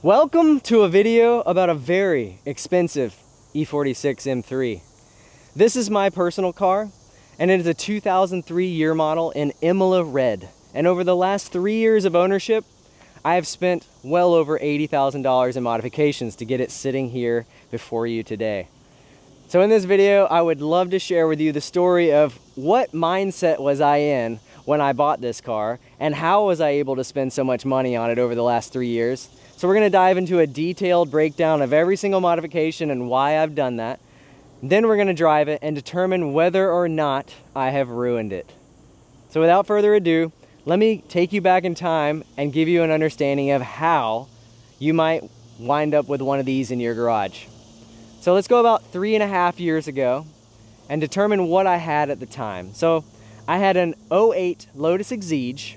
Welcome to a video about a very expensive E46 M3. This is my personal car, and it is a 2003 year model in Imola Red. And over the last 3 years of ownership, I have spent well over $80,000 in modifications to get it sitting here before you today. So in this video, I would love to share with you the story of what mindset was I in when I bought this car, and how was I able to spend so much money on it over the last 3 years. So we're gonna dive into a detailed breakdown of every single modification and why I've done that. Then we're gonna drive it and determine whether or not I have ruined it. So without further ado, let me take you back in time and give you an understanding of how you might wind up with one of these in your garage. So let's go about 3.5 years ago and determine what I had at the time. So I had an 08 Lotus Exige,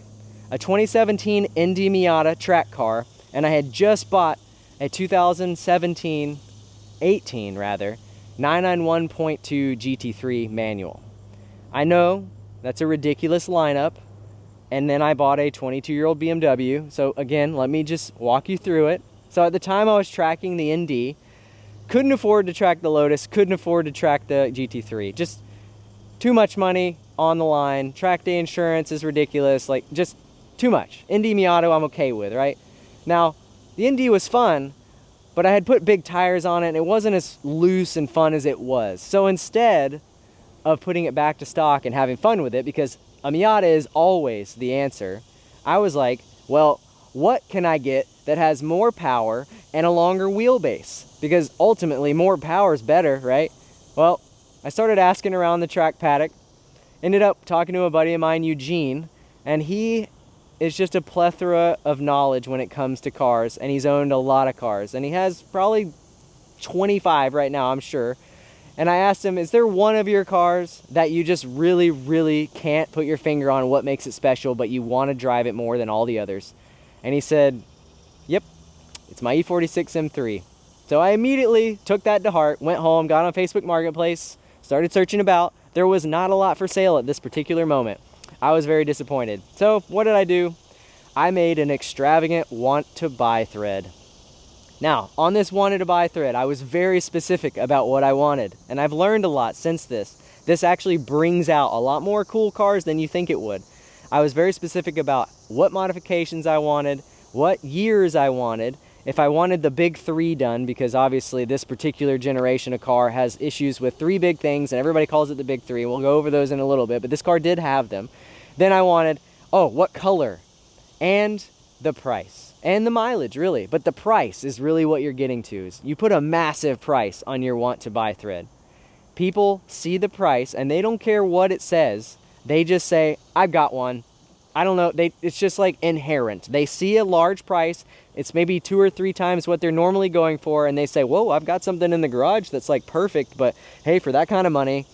a 2017 Indy Miata track car, and I had just bought a 2017, 18 rather, 991.2 GT3 manual. I know that's a ridiculous lineup, and then I bought a 22-year-old BMW. So again, let me just walk you through it. So at the time I was tracking the ND, couldn't afford to track the Lotus, couldn't afford to track the GT3. Just too much money on the line. Track day insurance is ridiculous, like just too much. Indy Miata I'm okay with, right? Now, the ND was fun, but I had put big tires on it and it wasn't as loose and fun as it was. So instead of putting it back to stock and having fun with it, because a Miata is always the answer, I was like, well, what can I get that has more power and a longer wheelbase? Because ultimately more power is better, right? Well, I started asking around the track paddock, ended up talking to a buddy of mine, Eugene, and he is just a plethora of knowledge when it comes to cars, and he's owned a lot of cars, and he has probably 25 right now, I'm sure. And I asked him, is there one of your cars that you just really can't put your finger on what makes it special, but you want to drive it more than all the others? And he said, yep, it's my E46 M3. So I immediately took that to heart, went home, got on Facebook Marketplace, started searching about. There was not a lot for sale at this particular moment. I was very disappointed. So what did I do? I made an extravagant want to buy thread. Now, on this wanted to buy thread, I was very specific about what I wanted, and I've learned a lot since this. This actually brings out a lot more cool cars than you think it would. I was very specific about what modifications I wanted, what years I wanted, if I wanted the big three done, because obviously this particular generation of car has issues with three big things, and everybody calls it the big three. We'll go over those in a little bit, but this car did have them. Then I wanted, oh, what color, and the price, and the mileage, really. But the price is really what you're getting to. Is you put a massive price on your want to buy thread. People see the price, and they don't care what it says. They just say, I've got one. I don't know, it's just like inherent. They see a large price, it's maybe 2 or 3 times what they're normally going for, and they say, whoa, I've got something in the garage that's like perfect, but hey, for that kind of money,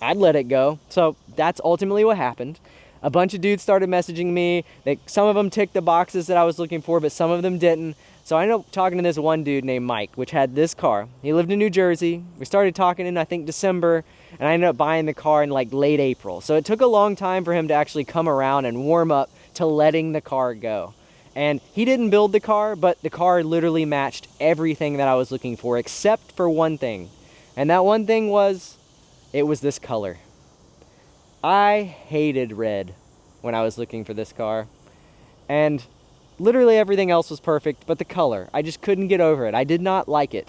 I'd let it go. So that's ultimately what happened. A bunch of dudes started messaging me. Some of them ticked the boxes that I was looking for, but some of them didn't. So I ended up talking to this one dude named Mike, which had this car. He lived in New Jersey. We started talking in, I think, December, and I ended up buying the car in like late April. So it took a long time for him to actually come around and warm up to letting the car go. And he didn't build the car, but the car literally matched everything that I was looking for, except for one thing. And that one thing was, it was this color. I hated red when I was looking for this car. And literally everything else was perfect, but the color, I just couldn't get over it. I did not like it.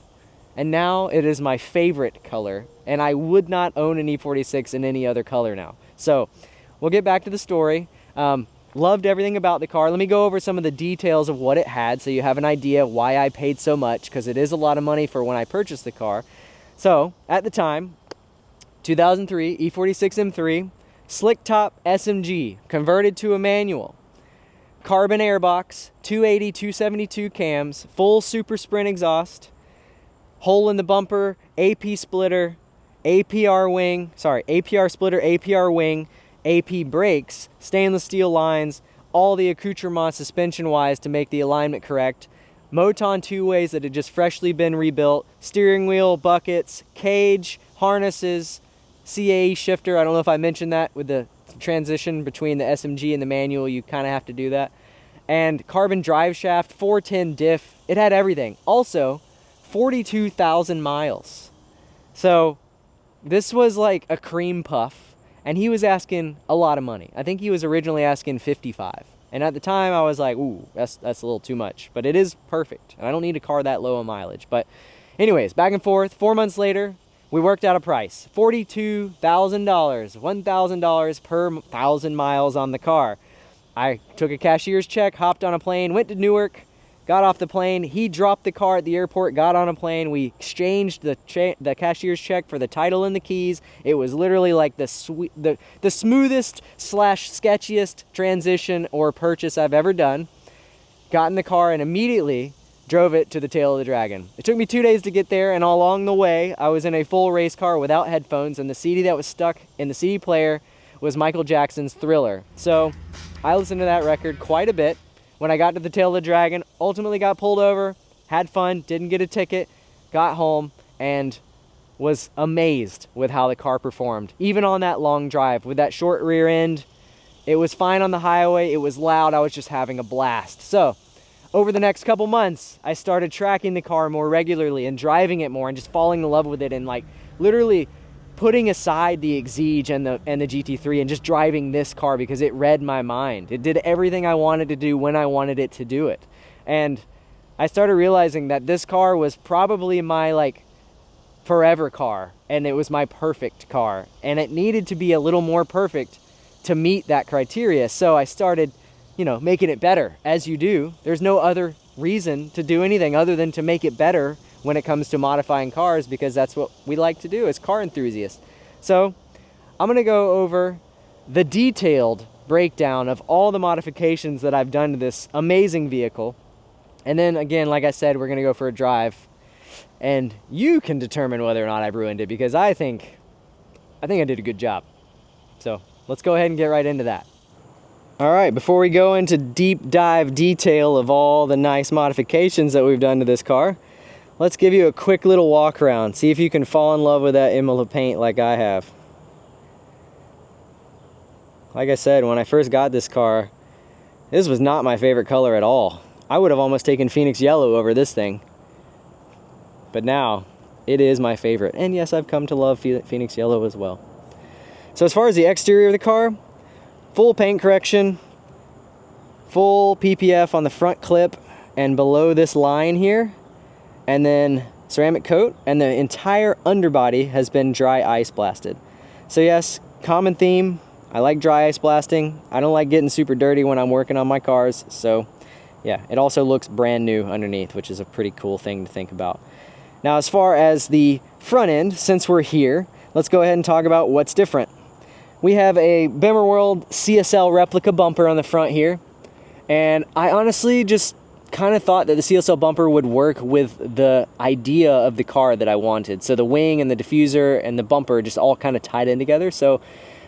And now it is my favorite color, and I would not own an E46 in any other color now. So we'll get back to the story. Loved everything about the car. Let me go over some of the details of what it had so you have an idea why I paid so much, because it is a lot of money for when I purchased the car. So at the time, 2003 E46 M3, slitktop SMG, converted to a manual. Carbon airbox, 280, 272 cams, full super sprint exhaust, hole in the bumper, AP splitter, APR splitter, APR wing, AP brakes, stainless steel lines, all the accoutrements suspension-wise to make the alignment correct, Moton two-ways that had just freshly been rebuilt, steering wheel, buckets, cage, harnesses, CAE shifter. I don't know if I mentioned that with the transition between the SMG and the manual, you kind of have to do that. And carbon drive shaft, 410 diff, it had everything. Also, 42,000 miles. So this was like a cream puff, and he was asking a lot of money. I think he was originally asking 55. And at the time I was like, ooh, that's a little too much, but it is perfect. And I don't need a car that low on mileage. But anyways, back and forth, 4 months later, we worked out a price, $42,000, $1,000 per 1,000 miles on the car. I took a cashier's check, hopped on a plane, went to Newark, got off the plane. He dropped the car at the airport, got on a plane. We exchanged the cashier's check for the title and the keys. It was literally like the smoothest / sketchiest transition or purchase I've ever done. Got in the car and immediately drove it to the tail of the dragon. It took me 2 days to get there, and along the way, I was in a full race car without headphones, and the CD that was stuck in the CD player was Michael Jackson's Thriller. So I listened to that record quite a bit. When I got to the tail of the dragon, ultimately got pulled over, had fun, didn't get a ticket, got home, and was amazed with how the car performed. Even on that long drive, with that short rear end, it was fine on the highway, it was loud, I was just having a blast. So, over the next couple months, I started tracking the car more regularly and driving it more and just falling in love with it, and like literally putting aside the Exige and the GT3 and just driving this car because it read my mind. It did everything I wanted to do when I wanted it to do it. And I started realizing that this car was probably my like forever car, and it was my perfect car, and it needed to be a little more perfect to meet that criteria. So I started, you know, making it better, as you do. There's no other reason to do anything other than to make it better when it comes to modifying cars, because that's what we like to do as car enthusiasts. So I'm gonna go over the detailed breakdown of all the modifications that I've done to this amazing vehicle. And then again, like I said, we're gonna go for a drive, and you can determine whether or not I've ruined it, because I think I did a good job. So let's go ahead and get right into that. All right, before we go into deep dive detail of all the nice modifications that we've done to this car, let's give you a quick little walk around. See if you can fall in love with that Imola paint like I have. Like I said, when I first got this car, this was not my favorite color at all. I would have almost taken Phoenix Yellow over this thing. But now, it is my favorite. And yes, I've come to love Phoenix Yellow as well. So as far as the exterior of the car, full paint correction, full PPF on the front clip and below this line here, and then ceramic coat, and the entire underbody has been dry ice blasted. So yes, common theme, I like dry ice blasting. I don't like getting super dirty when I'm working on my cars, so yeah, it also looks brand new underneath, which is a pretty cool thing to think about. Now as far as the front end, since we're here, let's go ahead and talk about what's different. We have a Bimmer World CSL replica bumper on the front here, and I honestly just kind of thought that the CSL bumper would work with the idea of the car that I wanted. So the wing and the diffuser and the bumper just all kind of tied in together. So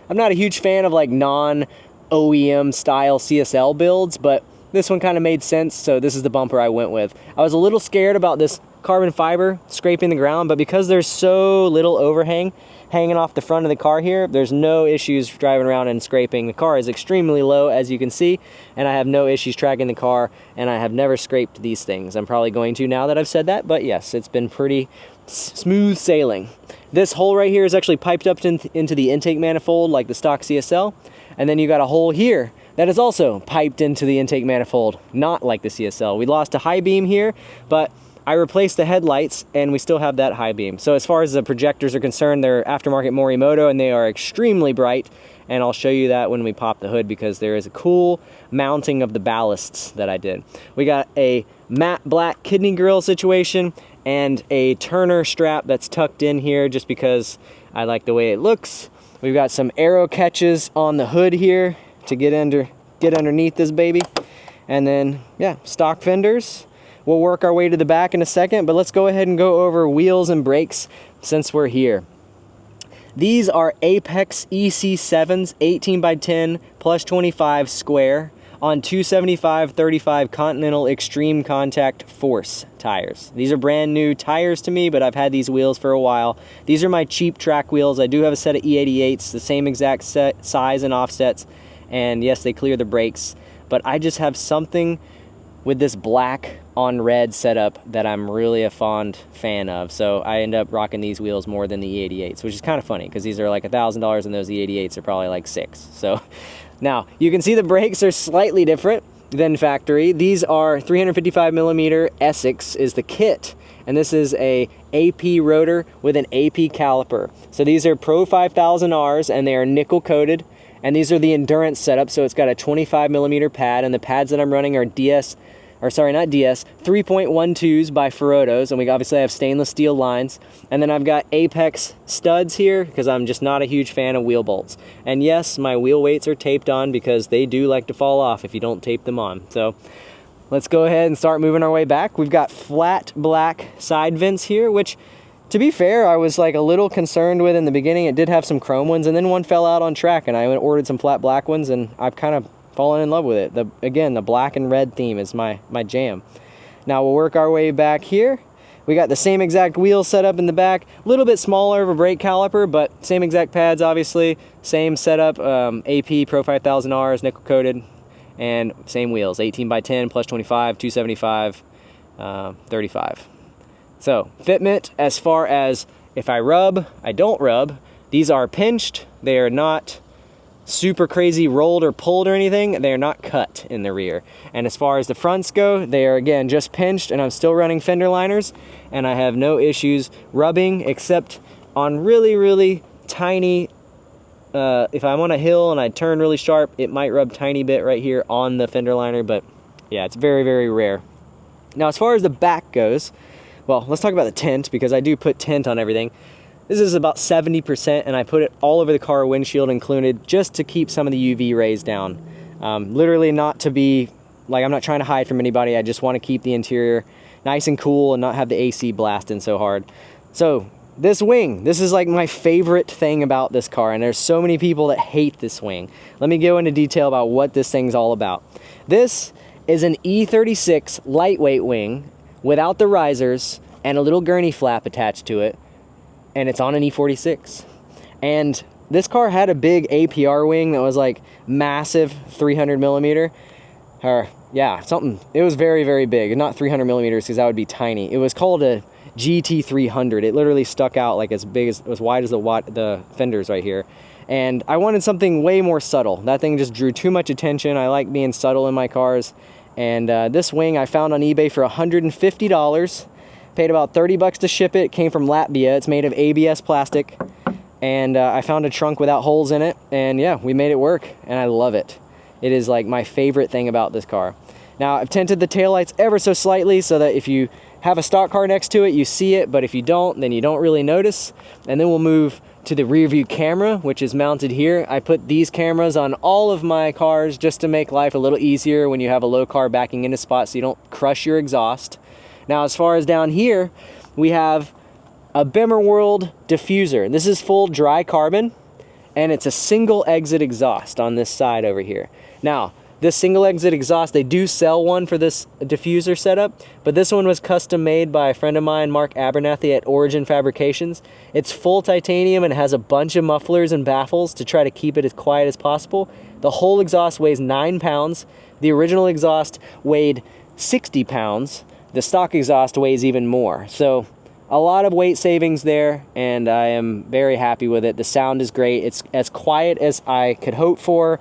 I'm not a huge fan of like non-OEM style CSL builds, but this one kind of made sense, so this is the bumper I went with. I was a little scared about this carbon fiber scraping the ground, but because there's so little overhang hanging off the front of the car here, there's no issues driving around and scraping. The car is extremely low, as you can see, and I have no issues tracking the car, and I have never scraped these things. I'm probably going to now that I've said that, but yes, it's been pretty smooth sailing. This hole right here is actually piped up into the intake manifold like the stock CSL, and then you got a hole here that is also piped into the intake manifold, not like the CSL. We lost a high beam here, but I replaced the headlights and we still have that high beam. So as far as the projectors are concerned, they're aftermarket Morimoto and they are extremely bright. And I'll show you that when we pop the hood, because there is a cool mounting of the ballasts that I did. We got a matte black kidney grill situation and a Turner strap that's tucked in here just because I like the way it looks. We've got some arrow catches on the hood here to get underneath this baby. And then, yeah, stock fenders. We'll work our way to the back in a second, but let's go ahead and go over wheels and brakes since we're here. These are Apex EC7s, 18x10 plus 25 square on 275/35 Continental Extreme Contact Force tires. These are brand new tires to me, but I've had these wheels for a while. These are my cheap track wheels. I do have a set of E88s, the same exact size and offsets, and yes, they clear the brakes, but I just have something with this black on red setup that I'm really a fond fan of. So I end up rocking these wheels more than the E88s, which is kind of funny because these are like $1,000 and those E88s are probably like $6,000. So now you can see the brakes are slightly different than factory. These are 355 millimeter Essex is the kit, and this is a AP rotor with an AP caliper. So these are Pro 5000Rs and they are nickel coated, and these are the endurance setup. So it's got a 25 millimeter pad, and the pads that I'm running are DS, or sorry, not DS, 3.12s by Ferodos, and we obviously have stainless steel lines. And then I've got Apex studs here because I'm just not a huge fan of wheel bolts. And yes, my wheel weights are taped on because they do like to fall off if you don't tape them on. So let's go ahead and start moving our way back. We've got flat black side vents here, which, to be fair, I was like a little concerned with in the beginning. It did have some chrome ones, and then one fell out on track, and I ordered some flat black ones, and I've kind of fallen in love with it. Again, the black and red theme is my jam. Now we'll work our way back here. We got the same exact wheel setup in the back, a little bit smaller of a brake caliper, but same exact pads, obviously. Same setup, AP Pro 5000Rs, nickel coated, and same wheels, 18 by 10 plus 25, 275, 35. So fitment, as far as if I rub, I don't rub. These are pinched. They are not super crazy rolled or pulled or anything. They are not cut in the rear. And as far as the fronts go, they are again just pinched, and I'm still running fender liners, and I have no issues rubbing except on really, really tiny, if I'm on a hill and I turn really sharp, it might rub tiny bit right here on the fender liner, but yeah, it's very, very rare. Now as far as the back goes, well, let's talk about the tint, because I do put tint on everything. This is about 70%, and I put it all over the car windshield included, just to keep some of the UV rays down. Literally not to be, like, I'm not trying to hide from anybody. I just want to keep the interior nice and cool and not have the AC blasting so hard. So this wing, this is like my favorite thing about this car, and there's so many people that hate this wing. Let me go into detail about what this thing's all about. This is an E46 lightweight wing without the risers and a little gurney flap attached to it, and it's on an E46. And this car had a big APR wing that was like massive, 300 millimeter, or yeah, something. It was very, very big. Not 300 millimeters, because that would be tiny. It was called a GT300. It literally stuck out like as big as wide as the fenders right here. And I wanted something way more subtle. That thing just drew too much attention. I like being subtle in my cars. And this wing I found on eBay for $150. Paid about 30 bucks to ship it. It came from Latvia. It's made of ABS plastic. And I found a trunk without holes in it. And yeah, we made it work, and I love it. It is like my favorite thing about this car. Now, I've tinted the taillights ever so slightly so that if you have a stock car next to it, you see it, but if you don't, then you don't really notice. And then we'll move to the rear view camera, which is mounted here. I put these cameras on all of my cars just to make life a little easier when you have a low car backing into spots so you don't crush your exhaust. Now, as far as down here, we have a Bimmer World diffuser. This is full dry carbon, and it's a single exit exhaust on this side over here. Now, this single exit exhaust, they do sell one for this diffuser setup, but this one was custom made by a friend of mine, Mark Abernathy at Origin Fabrications. It's full titanium and has a bunch of mufflers and baffles to try to keep it as quiet as possible. The whole exhaust weighs 9 pounds. The original exhaust weighed 60 pounds. The stock exhaust weighs even more. So a lot of weight savings there, and I am very happy with it. The sound is great. It's as quiet as I could hope for.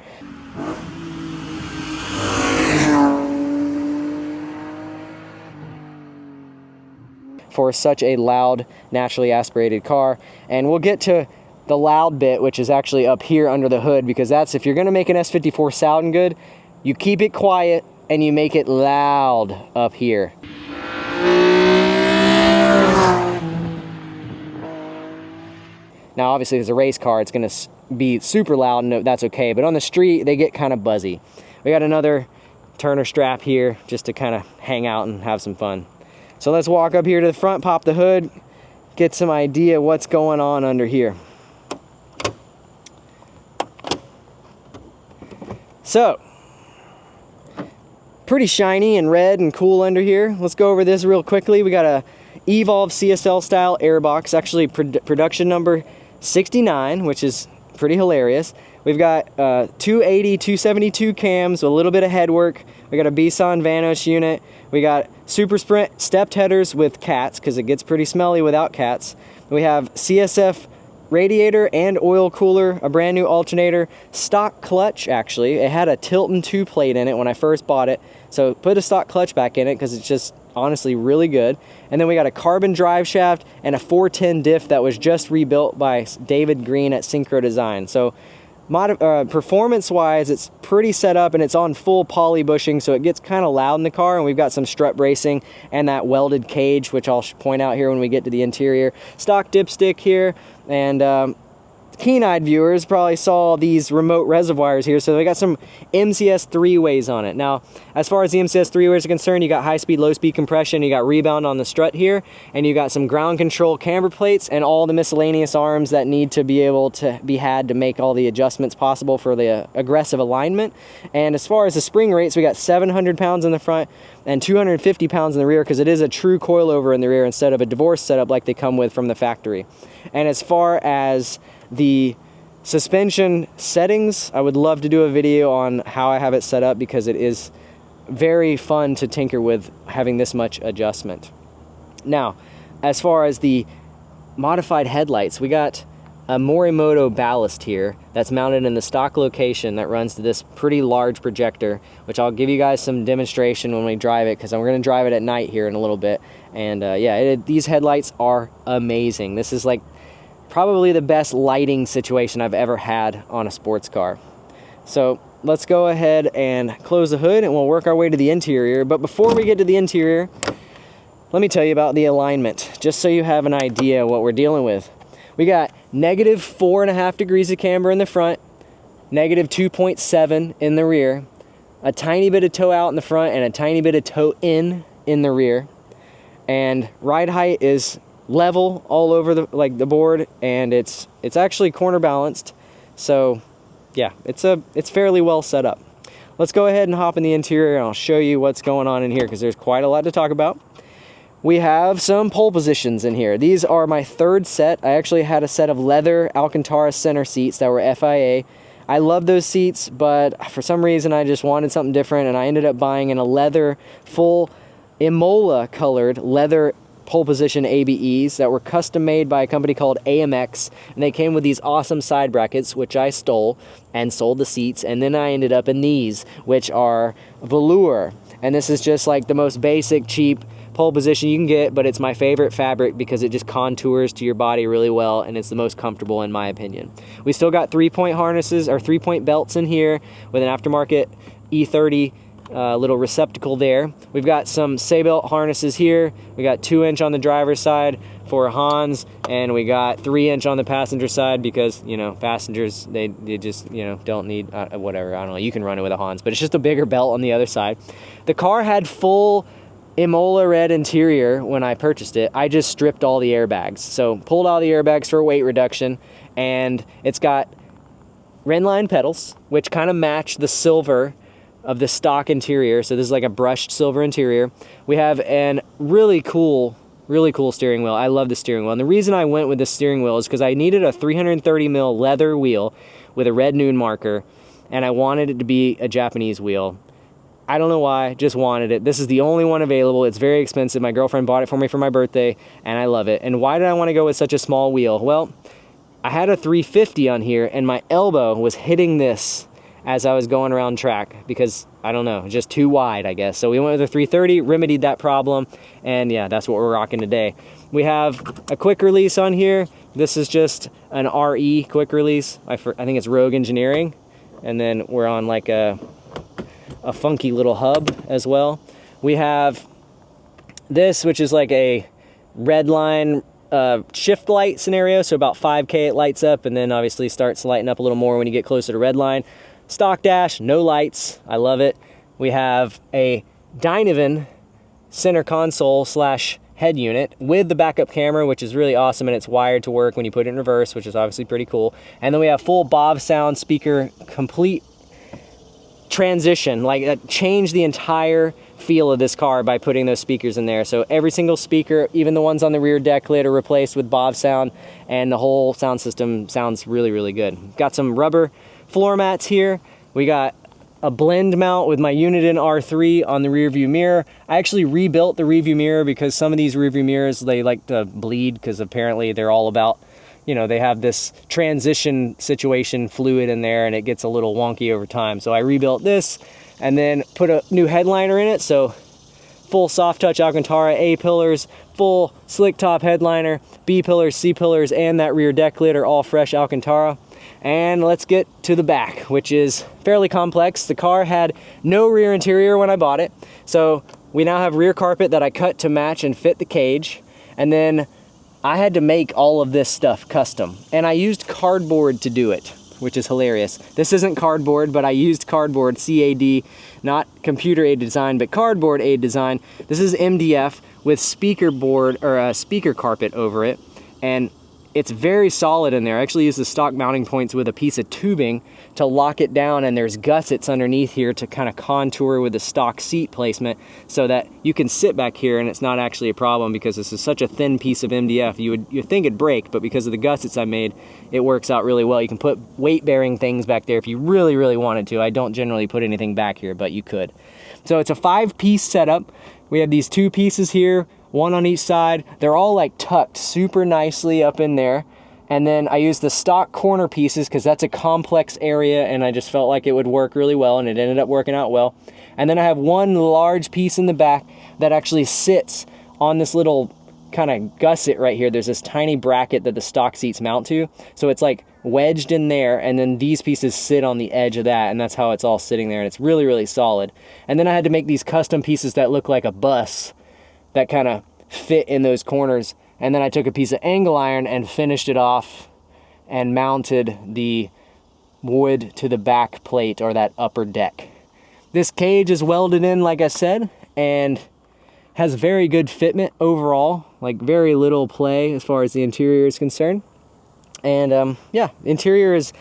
For such a loud, naturally aspirated car. And we'll get to the loud bit, which is actually up here under the hood, because that's, if you're gonna make an S54 sound good, you keep it quiet and you make it loud up here. Now, obviously, as a race car, it's gonna be super loud, and that's okay, but on the street, they get kind of buzzy. We got another Turner strap here just to kind of hang out and have some fun. So let's walk up here to the front, pop the hood, get some idea what's going on under here. So, pretty shiny and red and cool under here. Let's go over this real quickly. We got a Evolve CSL style airbox, actually production number 69, which is pretty hilarious. We've got 280, 272 cams with a little bit of headwork. We got a Bison Vanos unit. We got Super Sprint stepped headers with cats, because it gets pretty smelly without cats. We have CSF radiator and oil cooler, a brand new alternator, stock clutch. Actually, it had a Tilton 2 plate in it when I first bought it, so put a stock clutch back in it because it's just honestly really good. And then we got a carbon drive shaft and a 410 diff that was just rebuilt by David Green at Synchro Design. So performance wise, it's pretty set up, and it's on full poly bushing, so it gets kind of loud in the car. And we've got some strut bracing and that welded cage, which I'll point out here when we get to the interior. Stock dipstick here, and keen-eyed viewers probably saw these remote reservoirs here. So they got some MCS 3-ways on it. Now, as far as the MCS 3-ways are concerned, you got high-speed, low-speed compression, you got rebound on the strut here, and you got some ground control camber plates and all the miscellaneous arms that need to be able to be had to make all the adjustments possible for the aggressive alignment. And as far as the spring rates, we got 700 pounds in the front and 250 pounds in the rear, because it is a true coilover in the rear instead of a divorce setup like they come with from the factory. And as far as the suspension settings, I would love to do a video on how I have it set up, because it is very fun to tinker with having this much adjustment. Now, as far as the modified headlights, we got a Morimoto ballast here that's mounted in the stock location that runs to this pretty large projector, which I'll give you guys some demonstration when we drive it, because I'm going to drive it at night here in a little bit. And yeah, these headlights are amazing. This is like probably the best lighting situation I've ever had on a sports car. So let's go ahead and close the hood and we'll work our way to the interior. But before we get to the interior, let me tell you about the alignment, just so you have an idea what we're dealing with. We got negative 4.5 degrees of camber in the front, negative 2.7 in the rear, a tiny bit of toe out in the front and a tiny bit of toe in the rear. And ride height is level all over the board, and it's actually corner balanced. So yeah, it's fairly well set up. Let's go ahead and hop in the interior and I'll show you what's going on in here, because there's quite a lot to talk about. We have some pole positions in here. These are my third set. I actually had a set of leather Alcantara center seats that were FIA. I love those seats, but for some reason I just wanted something different, and I ended up buying in a leather full Imola colored leather pole position ABEs that were custom made by a company called AMX, and they came with these awesome side brackets, which I stole and sold the seats. And then I ended up in these, which are velour, and this is just like the most basic cheap pole position you can get, but it's my favorite fabric because it just contours to your body really well, and it's the most comfortable in my opinion. We still got 3-point harnesses or 3-point belts in here with an aftermarket E30 little receptacle there. We've got some Sabelt harnesses here. We got 2-inch on the driver's side for Hans, and we got 3-inch on the passenger side because, you know, passengers, they just, you know, don't need whatever. I don't know, you can run it with a Hans, but it's just a bigger belt on the other side. The car had full Imola red interior when I purchased it. I just stripped all the airbags, so pulled all the airbags for weight reduction, and it's got Renline pedals, which kind of match the silver of the stock interior. So this is like a brushed silver interior. We have an really cool steering wheel. I love the steering wheel, and the reason I went with the steering wheel is because I needed a 330 mil leather wheel with a red Noon marker, and I wanted it to be a Japanese wheel. I don't know why, just wanted it. This is the only one available. It's very expensive. My girlfriend bought it for me for my birthday, and I love it. And why did I want to go with such a small wheel? Well, I had a 350 on here, and my elbow was hitting this as I was going around track because, I don't know, just too wide, I guess. So we went with a 330, remedied that problem, and yeah, that's what we're rocking today. We have a quick release on here. This is just an RE quick release. I think it's Rogue Engineering. And then we're on like a funky little hub as well. We have this, which is like a red line shift light scenario. So about 5K it lights up, and then obviously starts lighting up a little more when you get closer to red line. Stock dash, no lights. I love it. We have a Dynavan center console / head unit with the backup camera, which is really awesome, and it's wired to work when you put it in reverse, which is obviously pretty cool. And then we have full BOV sound speaker, complete transition, like change the entire feel of this car by putting those speakers in there. So every single speaker, even the ones on the rear deck lid, are replaced with Bob sound, and the whole sound system sounds really, really good. Got some rubber floor mats here. We got a blend mount with my Uniden R3 on the rear view mirror. I actually rebuilt the rear view mirror because some of these rear view mirrors, they like to bleed, because apparently they're all about, you know, they have this transition situation fluid in there and it gets a little wonky over time. So I rebuilt this and then put a new headliner in it. So full soft touch Alcantara A pillars, full slick top headliner, B pillars, C pillars, and that rear deck lid are all fresh Alcantara. And let's get to the back, which is fairly complex. The car had no rear interior when I bought it. So we now have rear carpet that I cut to match and fit the cage. And then I had to make all of this stuff custom. And I used cardboard to do it, which is hilarious. This isn't cardboard, but I used cardboard, CAD, not computer aided design, but cardboard aided design. This is MDF with speaker board, or a speaker carpet over it. And it's very solid in there. I actually used the stock mounting points with a piece of tubing to lock it down, and there's gussets underneath here to kind of contour with the stock seat placement so that you can sit back here and it's not actually a problem, because this is such a thin piece of MDF. You'd think it'd break, but because of the gussets I made, it works out really well. You can put weight-bearing things back there if you really, really wanted to. I don't generally put anything back here, but you could. So it's a 5-piece setup. We have these 2 pieces here, one on each side. They're all like tucked super nicely up in there. And then I used the stock corner pieces because that's a complex area and I just felt like it would work really well, and it ended up working out well. And then I have one large piece in the back that actually sits on this little kind of gusset right here. There's this tiny bracket that the stock seats mount to. So it's like wedged in there, and then these pieces sit on the edge of that, and that's how it's all sitting there, and it's really, really solid. And then I had to make these custom pieces that look like a bus that kind of fit in those corners. And then I took a piece of angle iron and finished it off and mounted the wood to the back plate, or that upper deck. This cage is welded in, like I said, and has very good fitment overall, like very little play as far as the interior is concerned. And yeah, interior is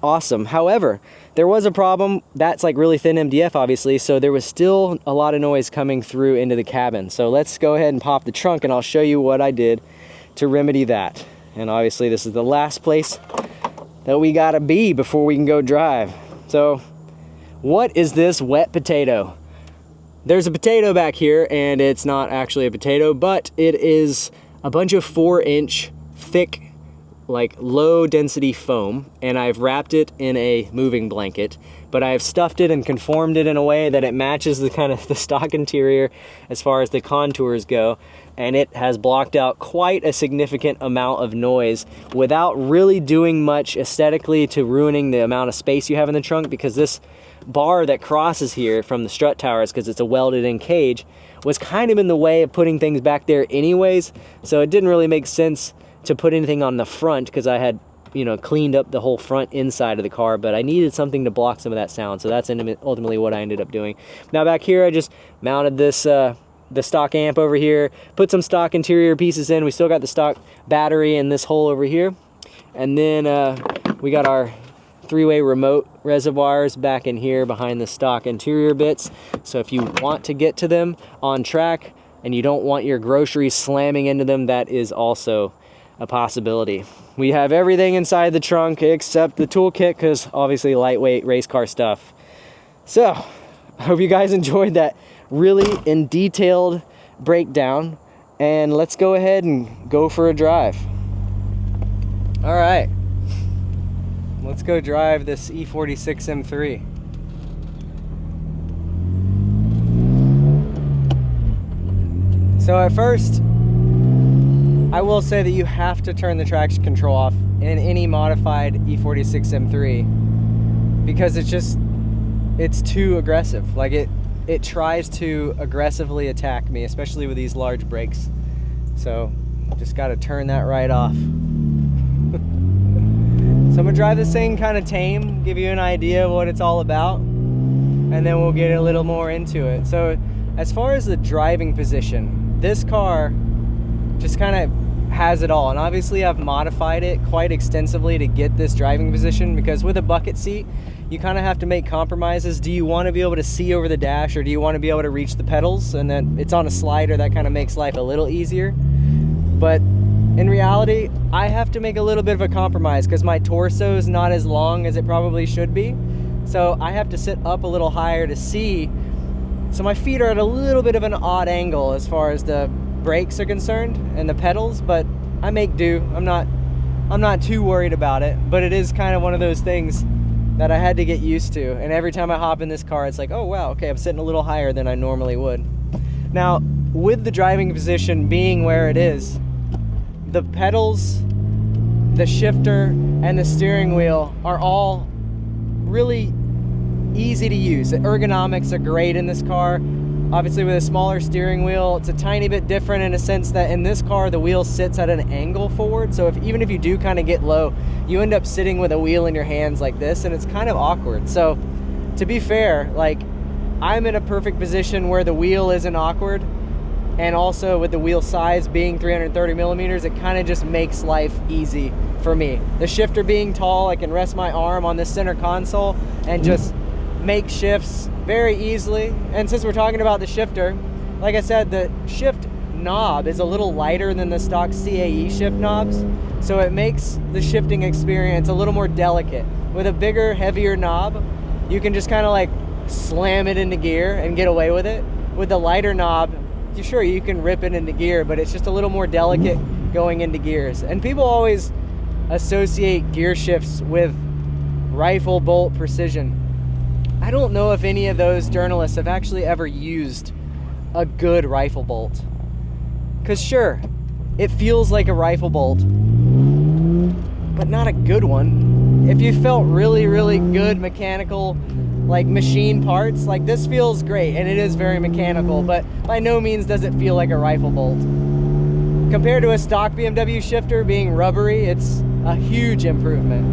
awesome. However, there was a problem. That's like really thin MDF, obviously, so there was still a lot of noise coming through into the cabin. So let's go ahead and pop the trunk and I'll show you what I did to remedy that. And obviously this is the last place that we gotta be before we can go drive. So what is this wet potato? There's a potato back here, and it's not actually a potato, but it is a bunch of 4-inch thick, like low density foam, and I've wrapped it in a moving blanket, but I've stuffed it and conformed it in a way that it matches the kind of the stock interior as far as the contours go, and it has blocked out quite a significant amount of noise without really doing much aesthetically to ruining the amount of space you have in the trunk, because this bar that crosses here from the strut towers, because it's a welded in cage, was kind of in the way of putting things back there anyways, so it didn't really make sense to put anything on the front, because I had, you know, cleaned up the whole front inside of the car, but I needed something to block some of that sound, so that's ultimately what I ended up doing. Now back here, I just mounted this the stock amp over here, put some stock interior pieces in. We still got the stock battery in this hole over here, and then we got our 3-way remote reservoirs back in here behind the stock interior bits. So if you want to get to them on track and you don't want your groceries slamming into them, that is also a possibility. We have everything inside the trunk except the toolkit, because obviously lightweight race car stuff. So I hope you guys enjoyed that really in detailed breakdown, and let's go ahead and go for a drive. All right, let's go drive this E46 M3. So at first, I will say that you have to turn the traction control off in any modified E46 M3, because it's too aggressive. Like it tries to aggressively attack me, especially with these large brakes. So just got to turn that right off. So I'm gonna drive this thing kind of tame, give you an idea of what it's all about, and then we'll get a little more into it. So as far as the driving position, this car just kind of has it all. And obviously I've modified it quite extensively to get this driving position, because with a bucket seat, you kind of have to make compromises. Do you want to be able to see over the dash, or do you want to be able to reach the pedals? And then it's on a slider, that kind of makes life a little easier. But in reality, I have to make a little bit of a compromise because my torso is not as long as it probably should be. So I have to sit up a little higher to see. So my feet are at a little bit of an odd angle as far as the brakes are concerned and the pedals, but I make do. I'm not too worried about it, but it is kind of one of those things that I had to get used to. And every time I hop in this car, it's like, oh wow, okay, I'm sitting a little higher than I normally would. Now, with the driving position being where it is, the pedals, the shifter, and the steering wheel are all really easy to use. The ergonomics are great in this car. Obviously with a smaller steering wheel, it's a tiny bit different in a sense that in this car, the wheel sits at an angle forward. So even if you do kind of get low, you end up sitting with a wheel in your hands like this, and it's kind of awkward. So to be fair, like, I'm in a perfect position where the wheel isn't awkward. And also with the wheel size being 330 millimeters, it kind of just makes life easy for me. The shifter being tall, I can rest my arm on this center console and just make shifts very easily. And since we're talking about the shifter, like I said, the shift knob is a little lighter than the stock CAE shift knobs. So it makes the shifting experience a little more delicate. With a bigger, heavier knob, you can just kind of like slam it into gear and get away with it. With the lighter knob, sure, you can rip it into gear, but it's just a little more delicate going into gears. And people always associate gear shifts with rifle bolt precision. I don't know if any of those journalists have actually ever used a good rifle bolt. Because sure, it feels like a rifle bolt, but not a good one. If you felt really, really good mechanical, like machine parts, like this feels great, and it is very mechanical, but by no means does it feel like a rifle bolt. Compared to a stock BMW shifter being rubbery, it's a huge improvement.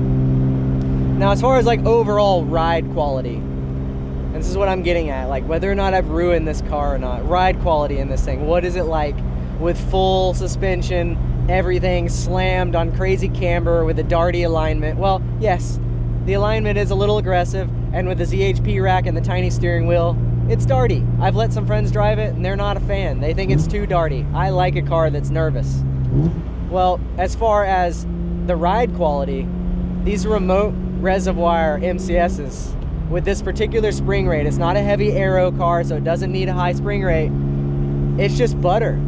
Now, as far as like overall ride quality, and this is what I'm getting at, like whether or not I've ruined this car or not, ride quality in this thing, what is it like with full suspension, everything slammed on crazy camber with a darty alignment? Well, yes, the alignment is a little aggressive, and with the ZHP rack and the tiny steering wheel, it's darty. I've let some friends drive it and they're not a fan. They think it's too darty. I like a car that's nervous. Well, as far as the ride quality, these remote reservoir MCSs with this particular spring rate, it's not a heavy aero car, so it doesn't need a high spring rate. It's just butter.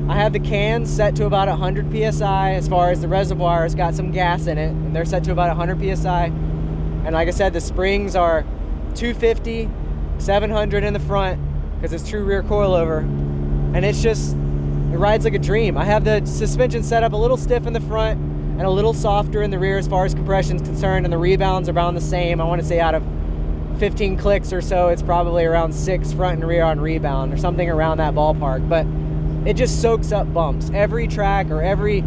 I have the cans set to about 100 PSI. As far as the reservoir, it's got some gas in it, and they're set to about 100 PSI. And like I said, the springs are 250, 700 in the front, because it's true rear coilover. And it's just, it rides like a dream. I have the suspension set up a little stiff in the front and a little softer in the rear as far as compression is concerned, and the rebounds are around the same. I want to say out of 15 clicks or so, it's probably around 6 front and rear on rebound, or something around that ballpark. But it just soaks up bumps. Every track or every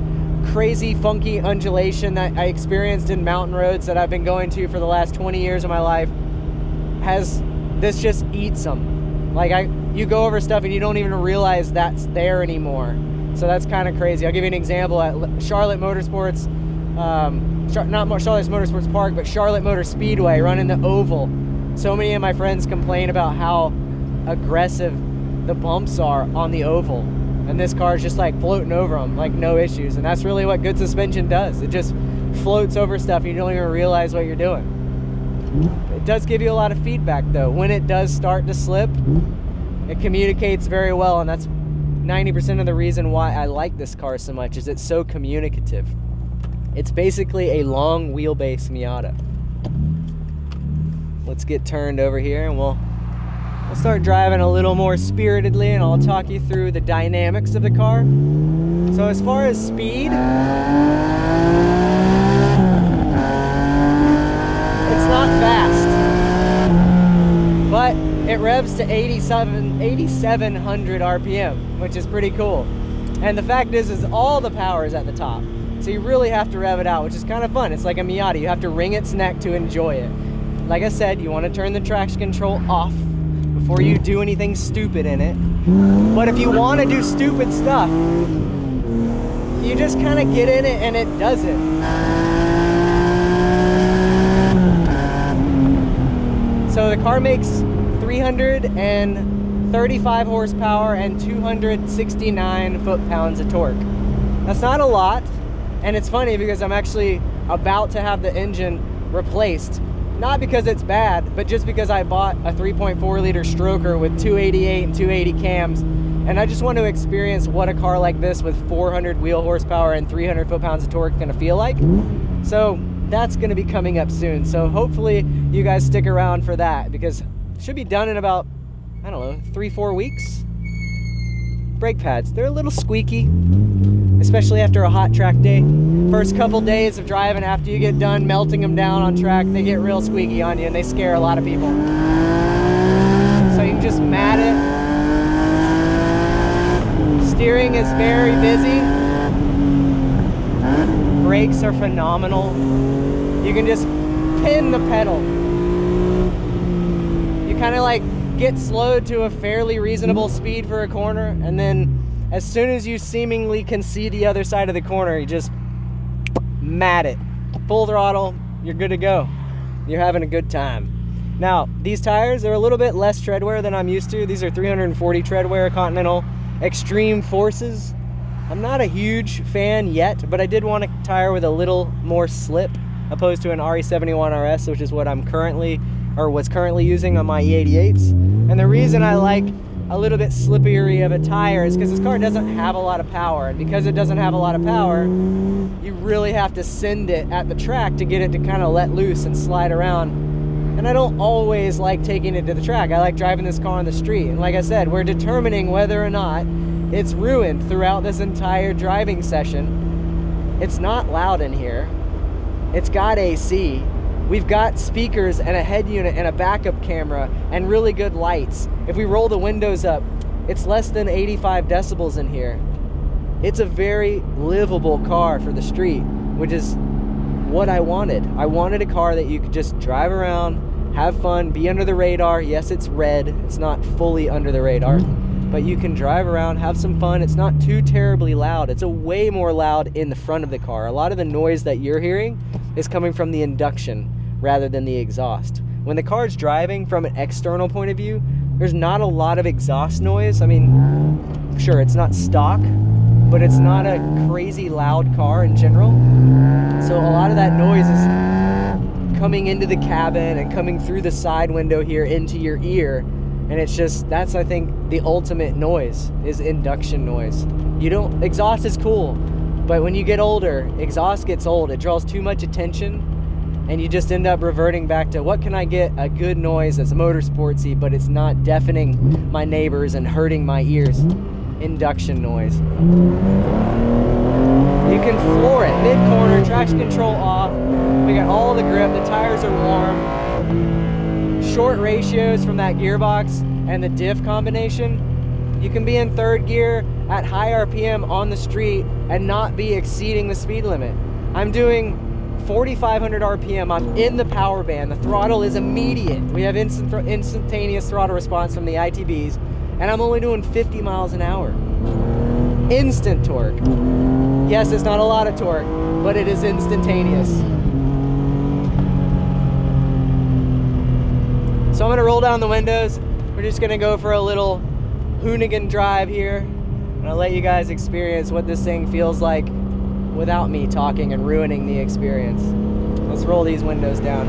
crazy funky undulation that I experienced in mountain roads that I've been going to for the last 20 years of my life, this just eats them. Like you go over stuff and you don't even realize that's there anymore. So that's kind of crazy. I'll give you an example at Charlotte Motorsports, not Charlotte Motorsports Park, but Charlotte Motor Speedway, running the oval. So many of my friends complain about how aggressive the bumps are on the oval. And this car is just like floating over them, like no issues. And that's really what good suspension does. It just floats over stuff and you don't even realize what you're doing. It does give you a lot of feedback though. When it does start to slip, it communicates very well, and that's 90% of the reason why I like this car so much, is it's so communicative. It's basically a long wheelbase Miata. Let's get turned over here and we'll start driving a little more spiritedly, and I'll talk you through the dynamics of the car. So as far as speed, it's not fast, but it revs to 8,700 RPM, which is pretty cool. And the fact is all the power is at the top. So you really have to rev it out, which is kind of fun. It's like a Miata. You have to wring its neck to enjoy it. Like I said, you want to turn the traction control off before you do anything stupid in it. But if you want to do stupid stuff, you just kind of get in it and it does it. Car makes 335 horsepower and 269 foot-pounds of torque. That's not a lot, and it's funny because I'm actually about to have the engine replaced. Not because it's bad, but just because I bought a 3.4 liter stroker with 288 and 280 cams, and I just want to experience what a car like this with 400 wheel horsepower and 300 foot-pounds of torque is gonna feel like. So that's gonna be coming up soon. So hopefully you guys stick around for that, because it should be done in about, I don't know, 3-4 weeks. Brake pads, they're a little squeaky, especially after a hot track day. First couple days of driving after you get done melting them down on track, they get real squeaky on you and they scare a lot of people. So you can just mat it. Steering is very busy. Brakes are phenomenal. You can just pin the pedal. You kind of like get slowed to a fairly reasonable speed for a corner, and then as soon as you seemingly can see the other side of the corner, you just mat it. Full throttle, you're good to go. You're having a good time. Now, these tires are a little bit less tread wear than I'm used to. These are 340 tread wear Continental Extreme Forces. I'm not a huge fan yet, but I did want a tire with a little more slip, opposed to an RE71 RS, which is what I'm currently, or was currently using on my E88s. And the reason I like a little bit slippery of a tire is because this car doesn't have a lot of power, and because it doesn't have a lot of power, you really have to send it at the track to get it to kind of let loose and slide around. And I don't always like taking it to the track. I like driving this car on the street, and like I said, we're determining whether or not it's ruined throughout this entire driving session. It's not loud in here. It's got AC. We've got speakers and a head unit and a backup camera and really good lights. If we roll the windows up, it's less than 85 decibels in here. It's a very livable car for the street, which is what I wanted. I wanted a car that you could just drive around, have fun, be under the radar. Yes, it's red. It's not fully under the radar, but you can drive around, have some fun. It's not too terribly loud. It's a way more loud in the front of the car. A lot of the noise that you're hearing is coming from the induction rather than the exhaust. When the car's driving from an external point of view, there's not a lot of exhaust noise. I mean, sure, it's not stock, but it's not a crazy loud car in general. So a lot of that noise is coming into the cabin and coming through the side window here into your ear. And it's just, that's, I think, the ultimate noise is induction noise. Exhaust is cool, but when you get older, exhaust gets old. It draws too much attention, and you just end up reverting back to, what can I get a good noise that's motorsportsy, but it's not deafening my neighbors and hurting my ears? Induction noise. You can floor it, mid-corner, traction control off. We got all the grip, the tires are warm. Short ratios from that gearbox and the diff combination. You can be in third gear at high RPM on the street and not be exceeding the speed limit. I'm doing 4,500 RPM, I'm in the power band, the throttle is immediate. We have instantaneous throttle response from the ITBs, and I'm only doing 50 miles an hour. Instant torque. Yes, it's not a lot of torque, but it is instantaneous. So I'm gonna roll down the windows. We're just gonna go for a little Hoonigan drive here, and I'll let you guys experience what this thing feels like without me talking and ruining the experience. Let's roll these windows down.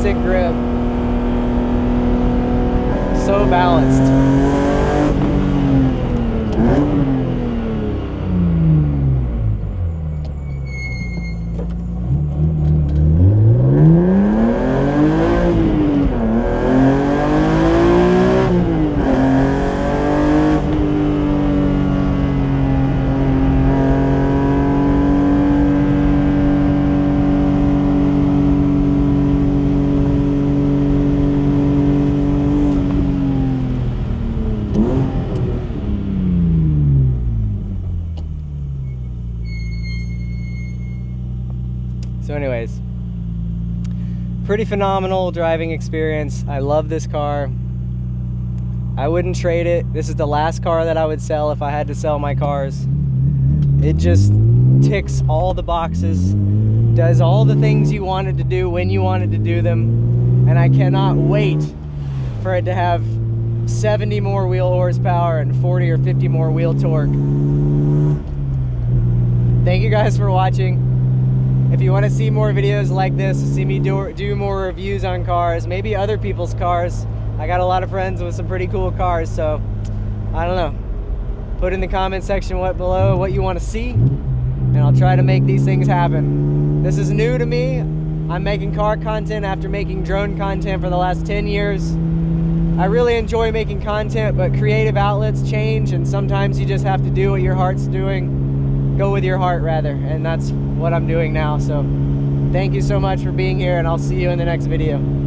sick grip. So balanced. So anyways, pretty phenomenal driving experience. I love this car. I wouldn't trade it. This is the last car that I would sell if I had to sell my cars. It just ticks all the boxes, does all the things you wanted to do when you wanted to do them, and I cannot wait for it to have 70 more wheel horsepower and 40 or 50 more wheel torque. Thank you guys for watching. If you want to see more videos like this, see me do more reviews on cars, maybe other people's cars. I got a lot of friends with some pretty cool cars, so I don't know. Put in the comment section below what you want to see, and I'll try to make these things happen. This is new to me. I'm making car content after making drone content for the last 10 years. I really enjoy making content, but creative outlets change, and sometimes you just have to do what your heart's doing. Go with your heart, rather, and that's what I'm doing now. So thank you so much for being here, and I'll see you in the next video.